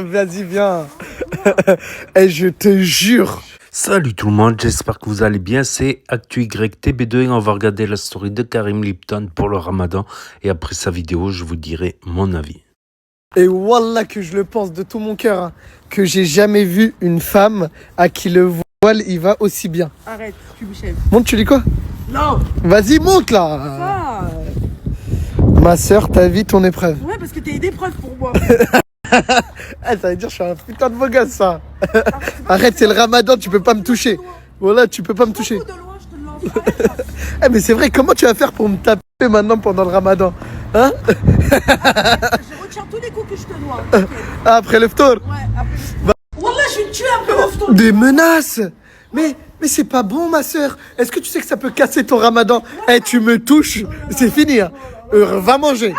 Vas-y, viens. Et je te jure. Salut tout le monde, j'espère que vous allez bien. C'est ActuYTB2 et on va regarder la story de Karim Lipton pour le Ramadan. Et après sa vidéo, je vous dirai mon avis. Et wallah que je le pense de tout mon cœur, hein, que j'ai jamais vu une femme à qui le voile il va aussi bien. Arrête, tu me chèves. Monte, tu dis quoi? Non. Vas-y, monte là. Ah. Ma soeur, ta vie, ton épreuve. Ouais, parce que t'es une épreuve pour moi. Ça veut dire que je suis un putain de beau gosse, ça. Arrête, c'est le Ramadan, tu peux pas me toucher. Voilà, tu peux pas me toucher. De loin, je te le lance. Arrête, Eh mais c'est vrai, comment tu vas faire pour me taper maintenant pendant le Ramadan? Hein? je retiens tous les coups que je te dois. Okay. Après le ftour? Ouais, après le ftour. Wallah, je vais te tuer après le ftour. Des menaces? Mais c'est pas bon, ma soeur. Est-ce que tu sais que ça peut casser ton Ramadan? Eh, tu me touches, c'est fini. Hein. Va manger.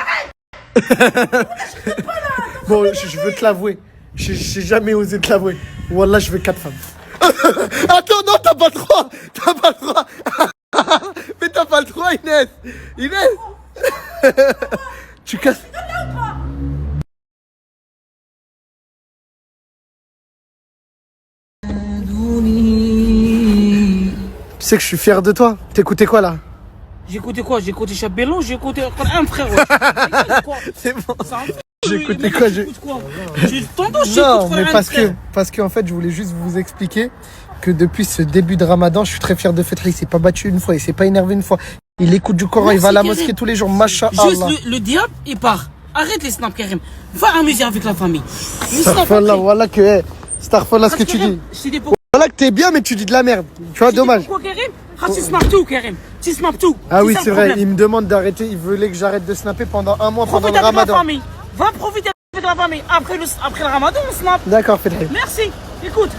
Bon, je veux te l'avouer. J'ai jamais osé te l'avouer. Wallah, je veux 4 femmes. Attends, non, t'as pas le droit. T'as pas le droit. Mais t'as pas le droit, Inès. Inès. Tu casses. Tu sais que je suis fier de toi. T'écoutais quoi là? J'ai écouté quoi? J'ai écouté Chabellon, j'ai écouté un frère. C'est bon. J'ai J'écoutais quoi? J'ai tendance, Non, mais parce que en fait, je voulais juste vous expliquer que depuis ce début de Ramadan, je suis très fier de Fethi. Il s'est pas battu une fois, il s'est pas énervé une fois. Il écoute du Coran, il va à la mosquée tous les jours. Masha'Allah. Juste le diable, il part. Arrête les snaps, Karim. Va amuser avec la famille. Starfallah, voilà que Starfallah ce que tu dis. Voilà que t'es bien, mais tu dis de la merde. Tu vois, dommage. Pourquoi, Karim? Tu snaps tout, Karim. Tu snaps tout. Ah oui, c'est vrai. Il me demande d'arrêter. Il voulait que j'arrête de snapper pendant un mois pendant le Ramadan. Va profiter avec la famille. Après le Ramadan, on snap. D'accord, Fethi. Merci. Écoute.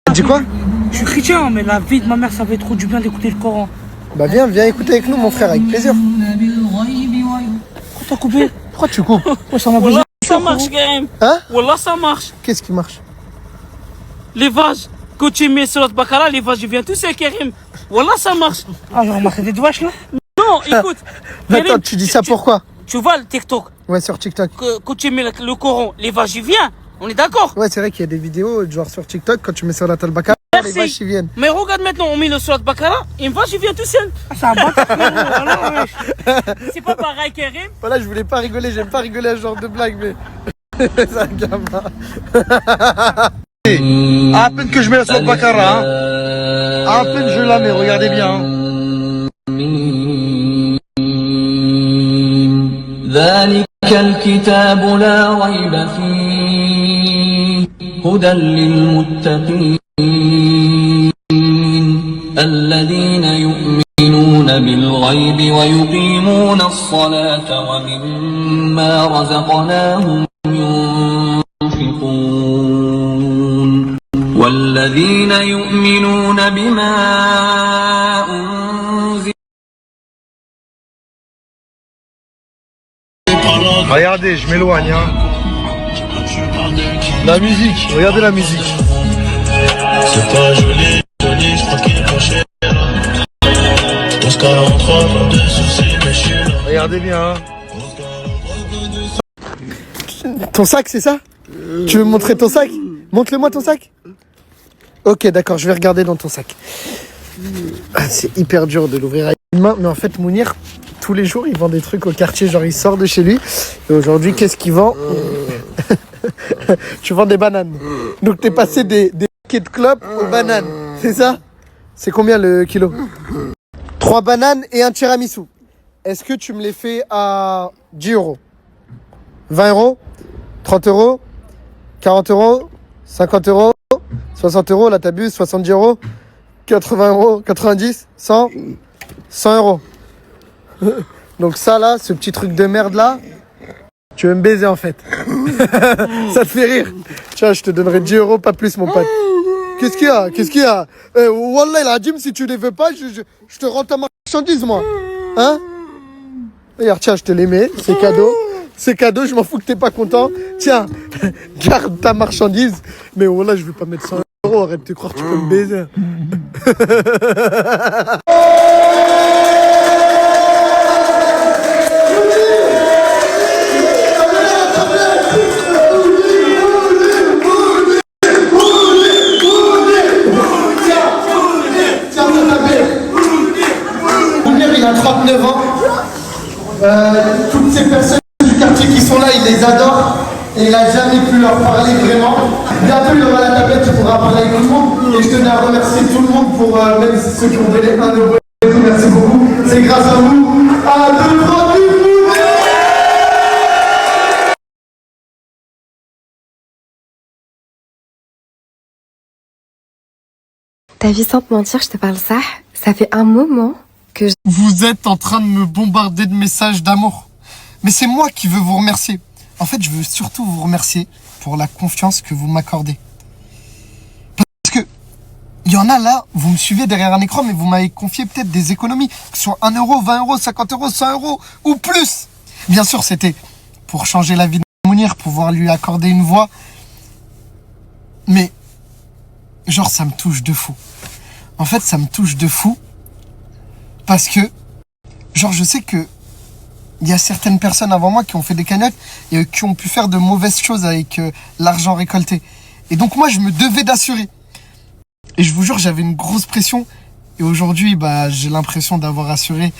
Tu dis quoi? Je suis chrétien, mais la vie de ma mère, ça fait trop du bien d'écouter le Coran. Bah viens écouter avec nous, mon frère, avec plaisir. Pourquoi t'as coupé? Pourquoi tu coupes? Ouais, ça m'a besoin. Ça marche, Karim. Hein? Wallah, ça marche. Qu'est-ce qui marche? Les vaches, quand tu mets sur notre bacala, les vaches, je viens tout seul, Karim. Wallah, ça marche. Ah, j'ai remarqué des vaches là? Non, écoute. Karim, attends, tu dis ça pourquoi? Tu vois le TikTok? Ouais, sur TikTok. Quand tu mets le Coran, les vaches, j'y viens. On est d'accord? Ouais, c'est vrai qu'il y a des vidéos, genre sur TikTok, quand tu mets sur la talbaka, les vaches, ils viennent. Mais regarde maintenant, on met le sur notre bacala, une vache, je viens tout seul. Ah, c'est un bâtard. C'est pas pareil, Karim. Voilà, je voulais pas rigoler, j'aime pas rigoler à ce genre de blague, mais. C'est un gamin. À peine que je mets la sauce Bakara, hein. À peine je la mets, regardez bien. Hein. ذلك الكتاب لا ريب فيه هدى للمتقين الذين يؤمنون بالغيب ويقيمون الصلاة ومما رزقناهم ينفقون والذين يؤمنون بما أنزل. Regardez, je m'éloigne. Hein. La musique, regardez la musique. C'est pas joli, je crois qu'il est pas cher. 1143, pas de soucis, mais je suis là. Regardez bien. Hein. Ton sac, c'est ça? Tu veux me montrer ton sac? Montre-le-moi ton sac. Ok, d'accord, je vais regarder dans ton sac. C'est hyper dur de l'ouvrir à une main, mais en fait, Mounir, tous les jours, il vend des trucs au quartier, genre il sort de chez lui. Et aujourd'hui, qu'est-ce qu'il vend? Tu vends des bananes. Donc t'es passé des paquets de clopes aux bananes, c'est ça? C'est combien le kilo? 3 bananes et un tiramisu. Est-ce que tu me les fais à 10 euros? 20 euros? 30 euros? 40 euros? 50 euros? 60 euros, là t'abuses, 70 euros? 80 euros? 90? 100? 100 euros. Donc ça là, ce petit truc de merde là, tu veux me baiser en fait. Ça te fait rire. Tiens, je te donnerai 10 euros, pas plus mon pote. Qu'est-ce qu'il y a? Qu'est-ce qu'il y a? Wallah il a dit, si tu les veux pas, je te rends ta marchandise moi. Hein? Regarde, tiens, je te les mets, c'est cadeau. C'est cadeau, je m'en fous que t'es pas content. Tiens, garde ta marchandise. Mais wallah, je vais pas mettre ça. Oh, arrête de croire que tu peux me baiser. Il a 39 ans. Toutes ces personnes du quartier qui sont là, il les adore. Et il n'a jamais pu leur parler vraiment. Bientôt, il aura la tablette, il pourra parler avec tout le monde. Et je tenais à remercier tout le monde pour même ceux qui ont donné 1 euro. Merci beaucoup. C'est grâce à vous. À 2, 3, T'as vu, sans te mentir, je te parle ça. Ça fait un moment que je... Vous êtes en train de me bombarder de messages d'amour. Mais c'est moi qui veux vous remercier. En fait, je veux surtout vous remercier pour la confiance que vous m'accordez. Parce que il y en a là, vous me suivez derrière un écran, mais vous m'avez confié peut-être des économies, que ce soit 1 euro, 20 euros, 50 euros, 100 euros ou plus. Bien sûr, c'était pour changer la vie de Mounir, pouvoir lui accorder une voix. Mais, genre, ça me touche de fou. En fait, ça me touche de fou parce que, genre, je sais que il y a certaines personnes avant moi qui ont fait des cagnottes et qui ont pu faire de mauvaises choses avec l'argent récolté. Et donc moi, je me devais d'assurer. Et je vous jure, j'avais une grosse pression. Et aujourd'hui, bah, j'ai l'impression d'avoir assuré.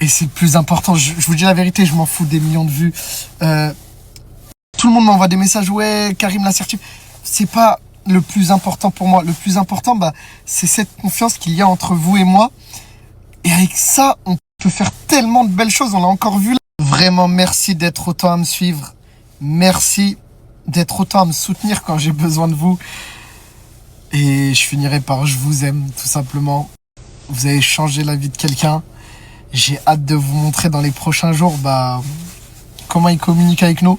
Et c'est le plus important. Je vous dis la vérité, je m'en fous des millions de vues. Tout le monde m'envoie des messages. Ouais, Karim l'assertif. C'est pas le plus important pour moi. Le plus important, bah, c'est cette confiance qu'il y a entre vous et moi. Et avec ça, on peut faire tellement de belles choses, on l'a encore vu là. Vraiment, merci d'être autant à me suivre. Merci d'être autant à me soutenir quand j'ai besoin de vous. Et je finirai par je vous aime, tout simplement. Vous avez changé la vie de quelqu'un. J'ai hâte de vous montrer dans les prochains jours bah, comment il communique avec nous.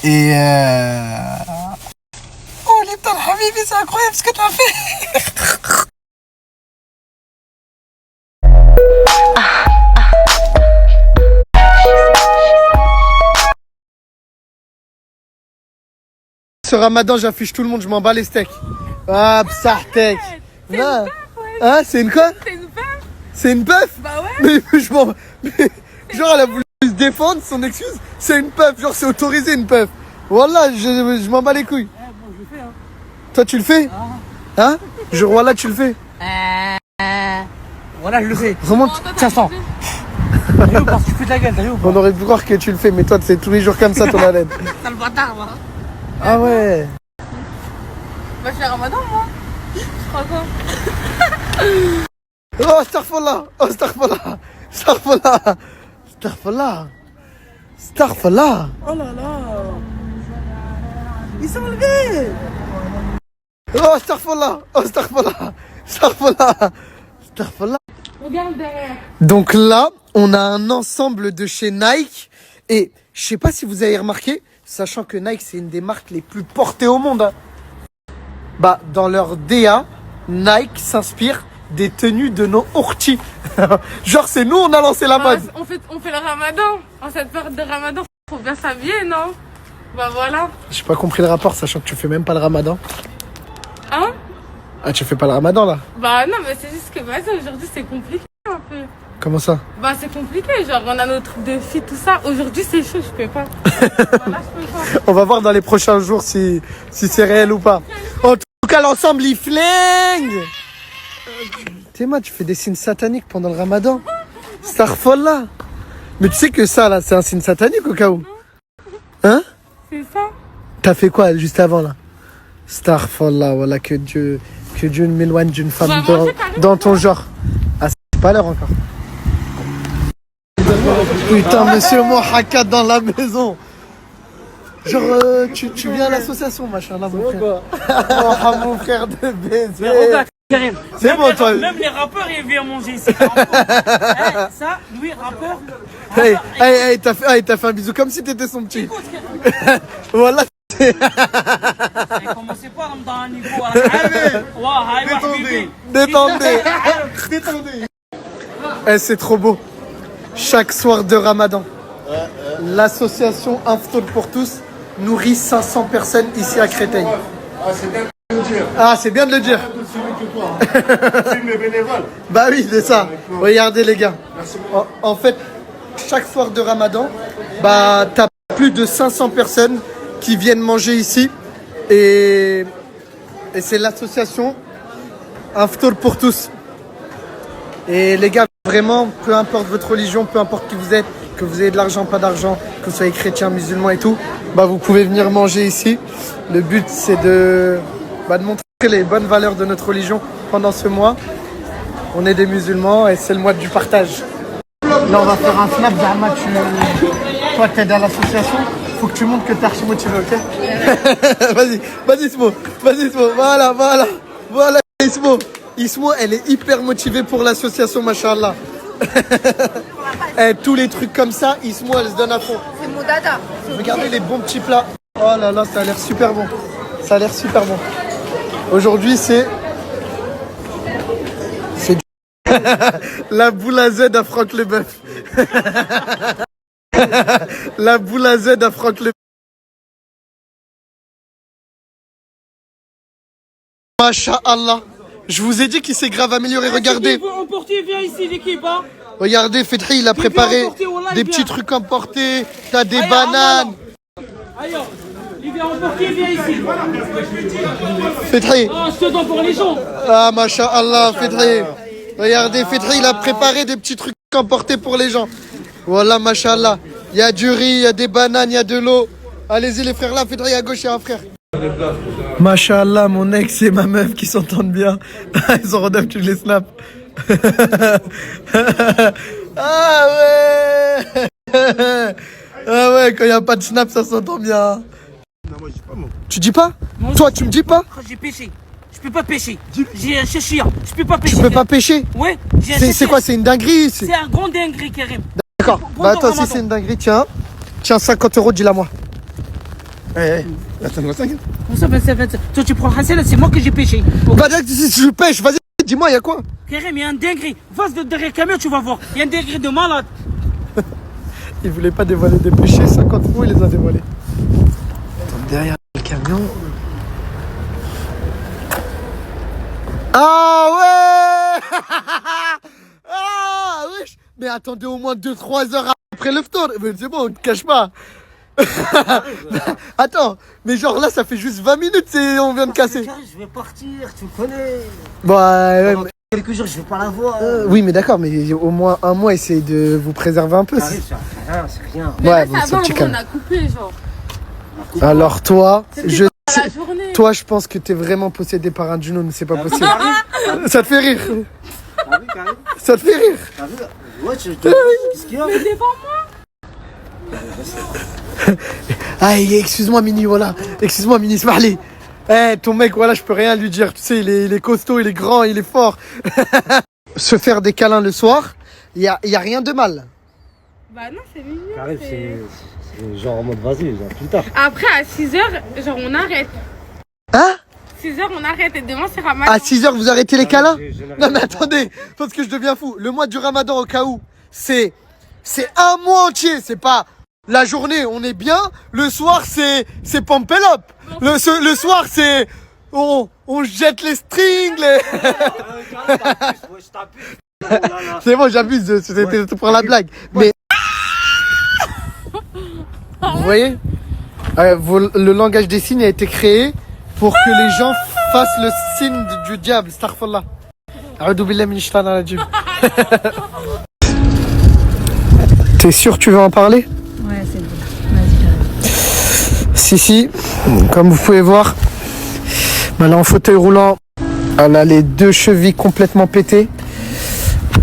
Et oh, Lipton Habibi, c'est incroyable ce que tu as fait. Ce ramadan, j'affiche tout le monde, je m'en bats les steaks. Ah, psartek. Non. Hein, c'est une quoi? C'est une bœuf. C'est une bœuf? Bah ouais. Mais je m'en... mais, genre, elle a voulu se défendre, son excuse, c'est une puff. Genre, c'est autorisé une puff. Voilà, je m'en bats les couilles. Bon, je le fais, hein. Toi, tu le fais? Hein? Genre, voilà, tu le fais. Voilà, je le fais. Remonte. Tiens, sens. T'as vu, parce que tu fais ta gueule, t'as vu ou pas? On aurait pu croire que tu le fais, mais toi, c'est tous les jours comme ça, ton haleine. T'as le bâtard, moi. Ah ouais. Bah, je fais Ramadan, moi. Je crois quoi? Oh, astaghfirullah. Oh, astaghfirullah. Astaghfirullah. Astaghfirullah. Astaghfirullah. Oh là là. Ils sont enlevés. Oh, astaghfirullah. Oh, astaghfirullah. Astaghfirullah. Astaghfirullah. Regarde derrière. Donc là, on a un ensemble de chez Nike. Et je sais pas si vous avez remarqué, sachant que Nike, c'est une des marques les plus portées au monde. Hein. Bah, dans leur DA, Nike s'inspire des tenues de nos ourtis. Genre, c'est nous, on a lancé la mode. On fait le Ramadan. En cette période de Ramadan, faut bien s'habiller, non? Bah voilà. J'ai pas compris le rapport, sachant que tu fais même pas le ramadan. Hein? Ah, tu fais pas le ramadan, là? Bah non, mais c'est juste que vas-y, aujourd'hui, c'est compliqué un peu. Comment ça? Bah c'est compliqué, genre on a nos trucs de filles, tout ça. Aujourd'hui, c'est chaud, je peux pas. Voilà, je peux pas. On va voir dans les prochains jours si c'est réel ou pas. En tout cas, l'ensemble, il flingue. Théma, tu fais des signes sataniques pendant le ramadan. Starfollah. Mais tu sais que ça, là, c'est un signe satanique au cas où. Hein? C'est ça. T'as fait quoi juste avant, là? Starfollah, voilà, que Dieu ne m'éloigne d'une femme vas manger, Karim, dans ton genre. Ah, c'est pas l'heure encore. Putain, monsieur Mohaka dans la maison. Genre, tu viens à l'association, machin, là, mon frère. Oh, mon frère de baiser. Mais regarde, Karim. C'est bon, toi. Même les rappeurs, ils viennent manger ici. Ça, lui, rappeur. Hey, t'as fait un bisou comme si t'étais son petit. Voilà. Commencez pas à me donner un niveau à la Détendez. Eh, c'est trop beau. Chaque soir de Ramadan, l'association Inftoul pour tous nourrit 500 personnes ici à Créteil. Ah, c'est bien de le dire. mes bénévoles. Bah oui, c'est ça. Regardez les gars. En fait, chaque soir de Ramadan, bah t'as plus de 500 personnes qui viennent manger ici. Et c'est l'association Un Ftour pour tous. Et les gars, vraiment, peu importe votre religion, peu importe qui vous êtes, que vous ayez de l'argent, pas d'argent, que vous soyez chrétien, musulman et tout, bah vous pouvez venir manger ici. Le but, c'est de montrer les bonnes valeurs de notre religion pendant ce mois. On est des musulmans et c'est le mois du partage. Là, on va faire un snap. Zahma, toi, t'aides à l'association. Faut que tu montres que t'es archi motivé, ok? Vas-y, Ismo. Voilà, Ismo. Ismo, elle est hyper motivée pour l'association, machallah. Tous les trucs comme ça, Ismo, elle se donne à fond. C'est mon dada. Regardez les bons petits plats. Oh là là, ça a l'air super bon. Aujourd'hui, c'est la boule à Z à Franck Leboeuf. La boule à Z à Franck Leboeuf. Masha'Allah. Je vous ai dit qu'il s'est grave amélioré. Regardez. Emporter, viens ici, l'équipe. Hein. Regardez, Fethi, il a préparé des petits trucs emportés. T'as des bananes. Ailleurs, viens emporter, viens ici. Fethi. Oh, je te donne pour les gens. Ah, Masha'Allah, Fethi. Regardez, Fethi, il a préparé des petits trucs emportés pour les gens. Voilà, Masha'Allah. Il y a du riz, il y a des bananes, il y a de l'eau. Allez-y, les frères, là, Fethi, à gauche, il y a un frère. Masha'Allah, mon ex et ma meuf qui s'entendent bien. Ils ont redonné tous les snaps. Ah ouais. Ah ouais, quand il n'y a pas de snap, ça s'entend bien. Non, moi, je dis pas, moi. Tu dis pas? Toi, tu me dis pas? J'ai pêché. Je peux pas pêcher. J'ai un chien. Je peux pas pêcher. Tu peux pas pêcher? Ouais, j'ai un C'est quoi? C'est une dinguerie? C'est un grand dinguerie, Karim. D'accord. Bah, toi aussi, c'est une dinguerie. Tiens, 50 €, dis-la moi. Attends, 5. Comment ça, 25? Toi, tu prends Hassel, c'est moi que j'ai pêché. Bah, si je pêche, vas-y, dis-moi, il y a quoi? Karim, il y a un dinguerie. Va derrière le camion, tu vas voir. Il y a un dinguerie de malade. Il voulait pas dévoiler des péchés, 50 fois il les a dévoilés. Attends, derrière le camion. Ah ouais. Ah wesh. Mais attendez au moins 2-3 heures après le tour. Mais c'est bon, on te cache pas. Attends, mais genre là ça fait juste 20 minutes et on vient de casser. Je vais partir, tu me connais. Bah ouais, mais... Quelques jours, je vais pas la voir. oui, mais d'accord, mais au moins un mois, essayez de vous préserver un peu. C'est rien, c'est rien. Mais Ouais, là, bon, ça c'est va, un petit on calme. a coupé, genre. Alors toi, C'était pas la journée. toi, je pense que t'es vraiment possédé par un djinnoun, c'est pas possible. Ça te fait rire? Ça te fait rire? Ouais, qu'est-ce qu'il y a? Mais devant moi. Ah, excuse-moi Mini, voilà. Excuse-moi Mini, Smahli. Ton mec, voilà, je peux rien lui dire. Tu sais, il est costaud, il est grand, il est fort. Se faire des câlins le soir, y a rien de mal. Bah non, c'est mignon. Karim, c'est genre en mode vas-y, genre plus tard. Après, à 6h, genre, on arrête. Hein? 6h, on arrête et demain, c'est Ramadan. À 6h, vous arrêtez les câlins? Non mais attendez, parce que je deviens fou. Le mois du Ramadan, au cas où, c'est un mois entier. C'est pas la journée, on est bien. Le soir, c'est Pampelop. Le soir, c'est on jette les strings. C'est bon, j'abuse. C'était pour la blague. Mais vous voyez, le langage des signes a été créé pour que les gens fassent le signe du diable. Astaghfirullah. A'udhu billahi minash shaitanir rajim. T'es sûr tu veux en parler? Ouais, c'est bon. Vas-y, Si, comme vous pouvez voir, elle est en fauteuil roulant. Elle a les 2 chevilles complètement pétées.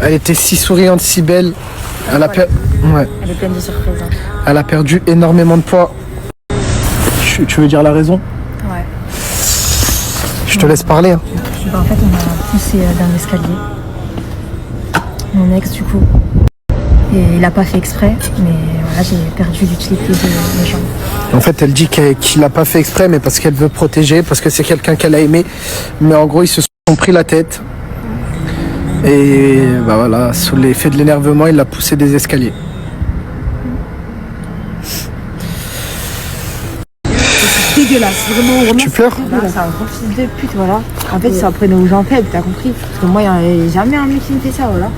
Elle était si souriante, si belle. Elle a ouais. Elle est pleine de surprises. Hein. Elle a perdu énormément de poids. Tu veux dire la raison? Ouais. Je te laisse parler. Hein. Bah, en fait, on m'a poussé d'un escalier. Mon ex, du coup. Et il a pas fait exprès, mais voilà, j'ai perdu l'utilité de mes jambes. En fait, elle dit qu'il l'a pas fait exprès, mais parce qu'elle veut protéger, parce que c'est quelqu'un qu'elle a aimé. Mais en gros, ils se sont pris la tête. Et bah voilà, sous l'effet de l'énervement, il l'a poussé des escaliers. C'est dégueulasse, vraiment. Tu pleures? Voilà, c'est un gros fils de pute, voilà. En fait, ça prenait aux gens faibles, t'as compris? Parce que moi, il n'y a jamais un mec qui me fait ça, voilà.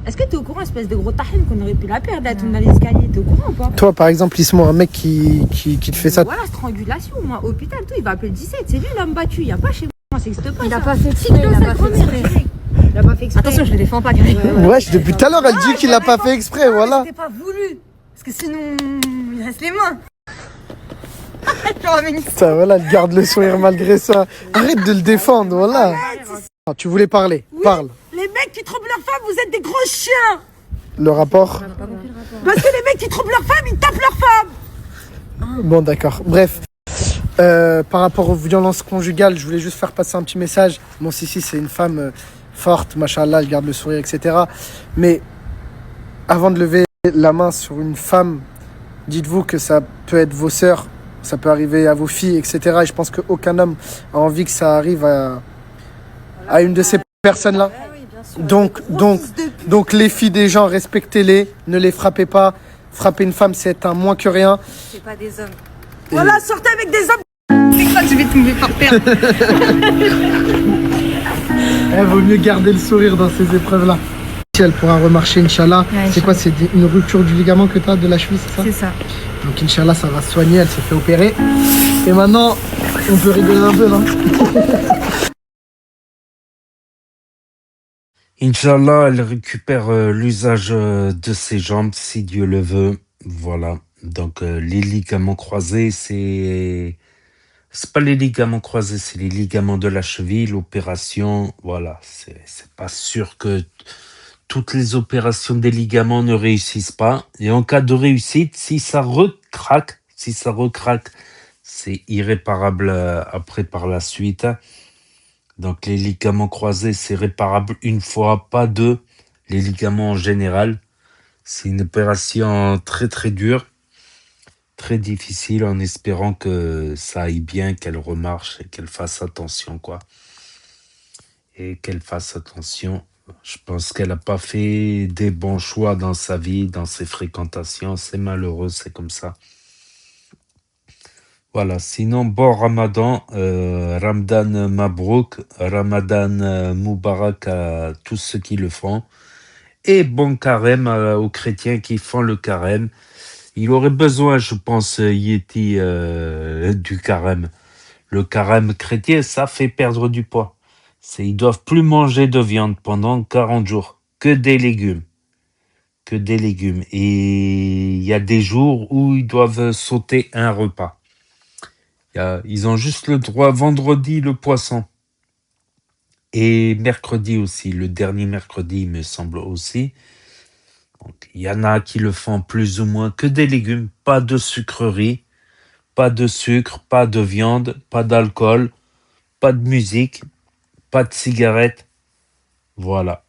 Est-ce que t'es au courant, espèce de gros tahine, qu'on aurait pu la perdre, elle tombe dans l'escalier? T'es au courant ou pas? Toi, par exemple, Ismo, un mec qui te fait ça. Voilà, strangulation, moi, hôpital, tout, il va appeler le 17. C'est lui l'homme battu, il n'y a pas chez moi, ça n'existe pas. Il n'a ça. pas fait exprès, il n'a pas fait exprès. Il a pas fait exprès. Attention, je le défends pas, Karine. Wesh, depuis tout à l'heure, elle dit qu'il l'a pas fait exprès, voilà. C'était pas voulu. Parce que sinon, il reste les mains. Genre, mais Putain, voilà, elle garde le sourire malgré ça. Arrête de le défendre, voilà. Ah, tu voulais parler, parle. les mecs qui trompent leur femme, vous êtes des gros chiens. Le rapport? Parce que les mecs qui trompent leur femme, ils tapent leur femme. Bon, d'accord. Bref. Par rapport aux violences conjugales, je voulais juste faire passer un petit message. Mon Sissi, c'est une femme forte, machallah, elle garde le sourire, etc. Mais avant de lever la main sur une femme, dites-vous que ça peut être vos sœurs, ça peut arriver à vos filles, etc. Et je pense qu'aucun homme a envie que ça arrive à une de ces personnes-là. Donc les filles des gens, respectez-les, ne les frappez pas. Frapper une femme, c'est un moins que rien. C'est pas des hommes. Voilà, sortez avec des hommes. C'est quoi, je vais tomber par terre. Il vaut mieux garder le sourire dans ces épreuves-là. Si elle pourra remarcher, Inch'Allah. Ouais, c'est quoi? C'est une rupture du ligament que tu as de la cheville, c'est ça? C'est ça. Donc Inch'Allah, ça va se soigner, elle s'est fait opérer. Et maintenant, on peut rigoler un peu, non? Inch'Allah, elle récupère l'usage de ses jambes, si Dieu le veut. Voilà. Donc, les ligaments croisés, c'est pas les ligaments croisés, c'est les ligaments de la cheville, l'opération. Voilà. C'est pas sûr que toutes les opérations des ligaments ne réussissent pas. Et en cas de réussite, si ça recraque, c'est irréparable après par la suite. Donc les ligaments croisés, c'est réparable une fois, pas deux. Les ligaments en général, c'est une opération très très dure, très difficile, en espérant que ça aille bien, qu'elle remarche et qu'elle fasse attention, quoi. Et qu'elle fasse attention. Je pense qu'elle n'a pas fait des bons choix dans sa vie, dans ses fréquentations. C'est malheureux, c'est comme ça. Voilà, sinon, bon Ramadan, Ramadan Mabrouk, Ramadan Moubarak à tous ceux qui le font, et bon carême aux chrétiens qui font le carême. Il aurait besoin, je pense, Yeti, du carême. Le carême chrétien, ça fait perdre du poids. Ils doivent plus manger de viande pendant 40 jours, que des légumes. Que des légumes. Et il y a des jours où ils doivent sauter un repas. Ils ont juste le droit vendredi le poisson. Et mercredi aussi, le dernier mercredi, il me semble aussi. Donc, il y en a qui le font plus ou moins que des légumes, pas de sucreries, pas de sucre, pas de viande, pas d'alcool, pas de musique, pas de cigarettes. Voilà.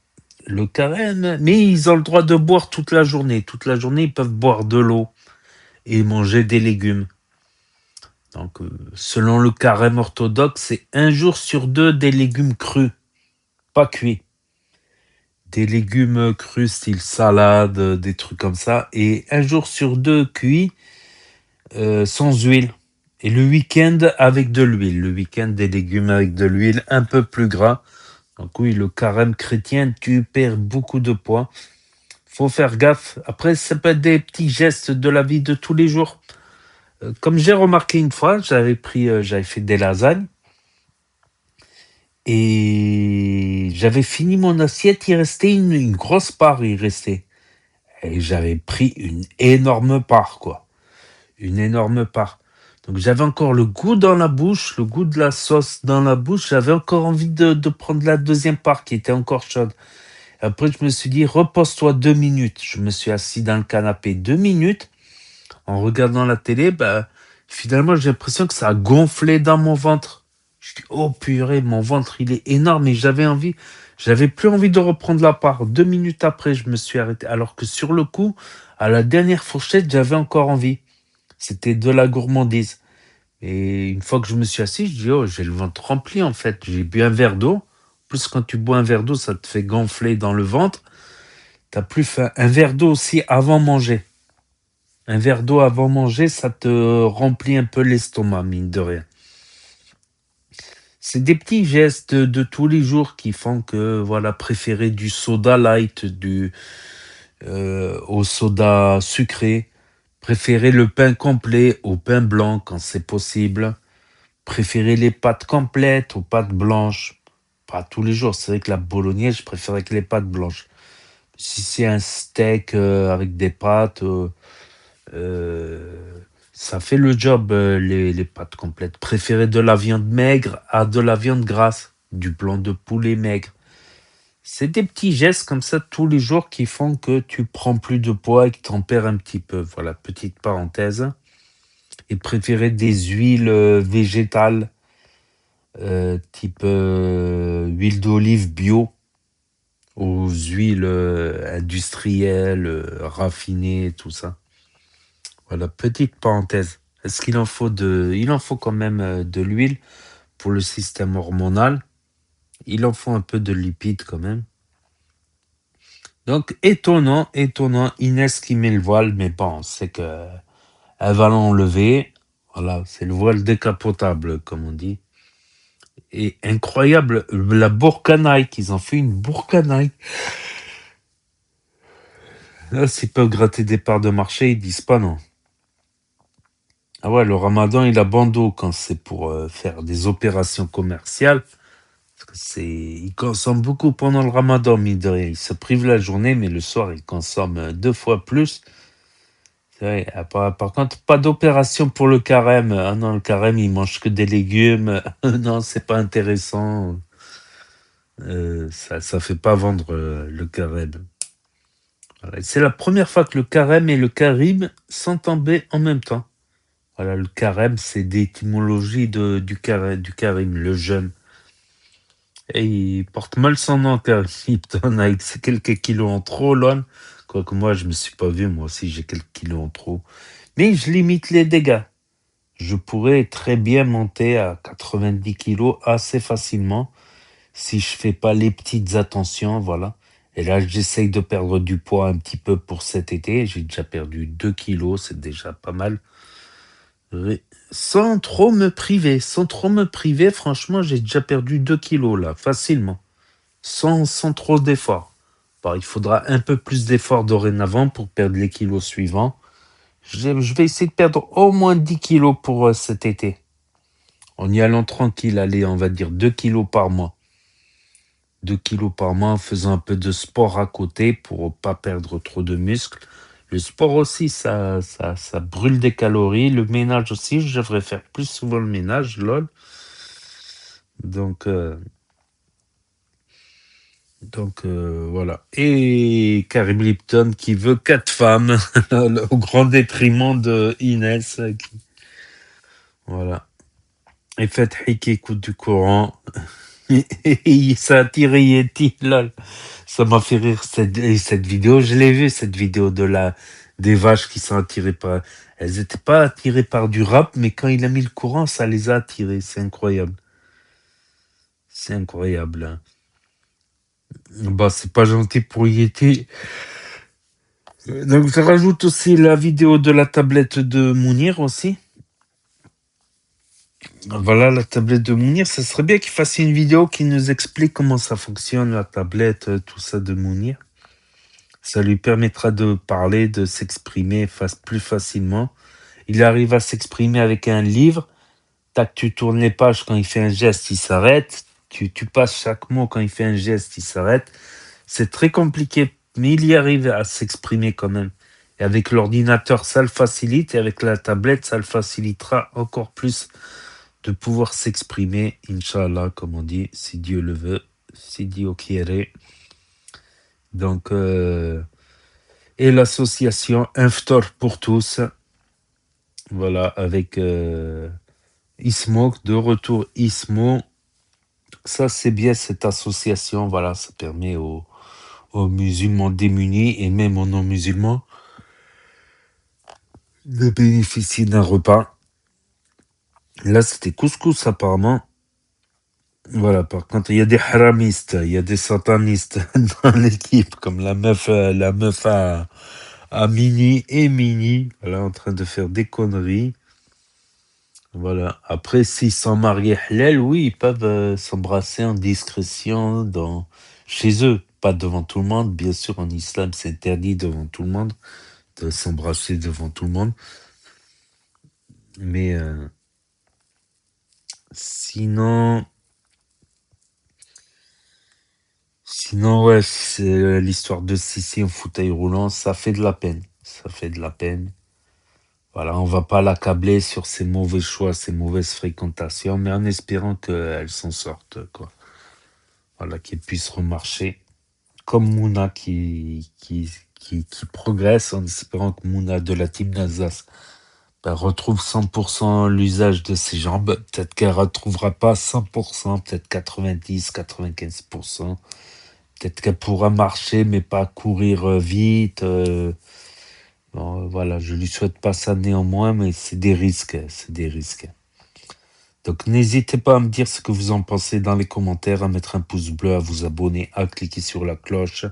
Le carême, mais ils ont le droit de boire toute la journée. Toute la journée, ils peuvent boire de l'eau et manger des légumes. Donc, selon le carême orthodoxe, c'est 1 jour sur 2 des légumes crus, pas cuits. Des légumes crus, style salade, des trucs comme ça. Et 1 jour sur 2 cuits, sans huile. Et le week-end, avec de l'huile. Le week-end, des légumes avec de l'huile, un peu plus gras. Donc oui, le carême chrétien, tu perds beaucoup de poids. Faut faire gaffe. Après, ça peut être des petits gestes de la vie de tous les jours. Comme j'ai remarqué une fois, j'avais fait des lasagnes et j'avais fini mon assiette, il restait une grosse part, et j'avais pris une énorme part, quoi. Une énorme part. Donc j'avais encore le goût dans la bouche, le goût de la sauce dans la bouche, j'avais encore envie de prendre la deuxième part qui était encore chaude. Après, je me suis dit, repose-toi 2 minutes. Je me suis assis dans le canapé 2 minutes. En regardant la télé, finalement, j'ai l'impression que ça a gonflé dans mon ventre. Je dis, oh purée, mon ventre, il est énorme, et j'avais plus envie de reprendre la part. 2 minutes après, je me suis arrêté. Alors que sur le coup, à la dernière fourchette, j'avais encore envie. C'était de la gourmandise. Et une fois que je me suis assis, je dis, oh, j'ai le ventre rempli, en fait. J'ai bu un verre d'eau. Plus, quand tu bois un verre d'eau, ça te fait gonfler dans le ventre. T'as plus faim. Un verre d'eau aussi avant manger. Un verre d'eau avant manger, ça te remplit un peu l'estomac, mine de rien. C'est des petits gestes de tous les jours qui font que, voilà, préférer du soda light au soda sucré, préférer le pain complet au pain blanc quand c'est possible, préférer les pâtes complètes aux pâtes blanches. Pas tous les jours, c'est vrai que la bolognaise, je préfère avec les pâtes blanches. Si c'est un steak avec des pâtes, ça fait le job, les pâtes complètes. Préférer de la viande maigre à de la viande grasse, du blanc de poulet maigre. C'est des petits gestes comme ça tous les jours qui font que tu prends plus de poids et que tu en perds un petit peu. Voilà, petite parenthèse. Et préférer des huiles végétales, type huile d'olive bio, aux huiles industrielles, raffinées, tout ça. Voilà, petite parenthèse. Est-ce qu'il en faut il en faut quand même de l'huile pour le système hormonal. Il en faut un peu de lipides quand même. Donc, étonnant, Inès qui met le voile, mais bon, c'est que elle va l'enlever. Voilà, c'est le voile décapotable, comme on dit. Et incroyable, la bourcanaille, qu'ils ont fait une bourcanaille. Là, s'ils peuvent gratter des parts de marché, ils disent pas non. Ah ouais, le ramadan, il a bandeau quand c'est pour faire des opérations commerciales. Il consomme beaucoup pendant le ramadan, mine de rien. Il se prive la journée, mais le soir, il consomme 2 fois plus. C'est vrai. Par contre, pas d'opération pour le carême. Ah non, le carême, il mange que des légumes. Non, c'est pas intéressant. Ça fait pas vendre le carême. Voilà. C'est la première fois que le carême et le karim sont tombés en même temps. Voilà, le carême, c'est d'étymologie du karim, le jeûne. Et il porte mal son nom, car Lipton, avec ses quelques kilos en trop, là. Quoique moi, je me suis pas vu, moi aussi, j'ai quelques kilos en trop. Mais je limite les dégâts. Je pourrais très bien monter à 90 kilos assez facilement si je fais pas les petites attentions, voilà. Et là, j'essaye de perdre du poids un petit peu pour cet été. J'ai déjà perdu 2 kilos, c'est déjà pas mal. Sans trop me priver, franchement, j'ai déjà perdu 2 kilos là, facilement. Sans trop d'efforts. Bon, il faudra un peu plus d'efforts dorénavant pour perdre les kilos suivants. Je vais essayer de perdre au moins 10 kilos pour cet été. En y allant tranquille, allez, on va dire 2 kilos par mois. 2 kilos par mois en faisant un peu de sport à côté pour pas perdre trop de muscles. Le sport aussi, ça brûle des calories. Le ménage aussi, je devrais faire plus souvent le ménage, lol. Donc voilà. Et Karim Lipton qui veut 4 femmes, au grand détriment de Inès. Voilà. Et Fethi qui écoute du Coran. Et ça a tiré Yeti, lol. Ça m'a fait rire cette vidéo. Je l'ai vue, cette vidéo des vaches qui sont attirées par... Elles n'étaient pas attirées par du rap, mais quand il a mis le courant, ça les a attirées. C'est incroyable. C'est incroyable. Hein. Bah, c'est pas gentil pour Yeti. Donc, je rajoute aussi la vidéo de la tablette de Mounir aussi. Voilà la tablette de Mounir. Ça serait bien qu'il fasse une vidéo qui nous explique comment ça fonctionne, la tablette, tout ça de Mounir. Ça lui permettra de parler, de s'exprimer plus facilement. Il arrive à s'exprimer avec un livre. Tac, tu tournes les pages, quand il fait un geste, il s'arrête. Tu passes chaque mot, quand il fait un geste, il s'arrête. C'est très compliqué, mais il y arrive à s'exprimer quand même. Et avec l'ordinateur, ça le facilite. Et avec la tablette, ça le facilitera encore plus de pouvoir s'exprimer, Inch'Allah, comme on dit, si Dieu le veut, si Dieu quiere. Donc, et l'association Inftor pour tous, voilà, avec Ismo, de retour Ismo. Ça, c'est bien cette association, voilà, ça permet aux musulmans démunis et même aux non-musulmans de bénéficier d'un repas. Là, c'était couscous apparemment. Voilà, par contre, il y a des haramistes, il y a des satanistes dans l'équipe, comme la meuf à Mini et Mini, voilà, en train de faire des conneries. Voilà. Après, s'ils sont mariés halal, oui, ils peuvent s'embrasser en discrétion chez eux. Pas devant tout le monde. Bien sûr, en islam, c'est interdit devant tout le monde de s'embrasser devant tout le monde. Mais sinon, ouais, c'est l'histoire de Sissi en fauteuil roulant, ça fait de la peine. Ça fait de la peine. Voilà, on va pas l'accabler sur ses mauvais choix, ses mauvaises fréquentations, mais en espérant qu'elle s'en sorte, quoi. Voilà, qu'elle puisse remarcher. Comme Mouna qui progresse, en espérant que Mouna de la team d'Alsace retrouve 100% l'usage de ses jambes. Peut-être qu'elle retrouvera pas 100%, peut-être 90, 95%. Peut-être qu'elle pourra marcher, mais pas courir vite. Bon, voilà, je lui souhaite pas ça néanmoins, mais c'est des risques, c'est des risques. Donc n'hésitez pas à me dire ce que vous en pensez dans les commentaires, à mettre un pouce bleu, à vous abonner, à cliquer sur la cloche.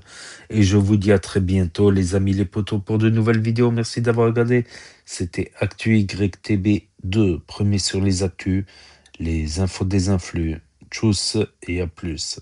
Et je vous dis à très bientôt les amis les potos pour de nouvelles vidéos. Merci d'avoir regardé. C'était Actu YTB 2, premier sur les actus, les infos des influx. Tchuss et à plus.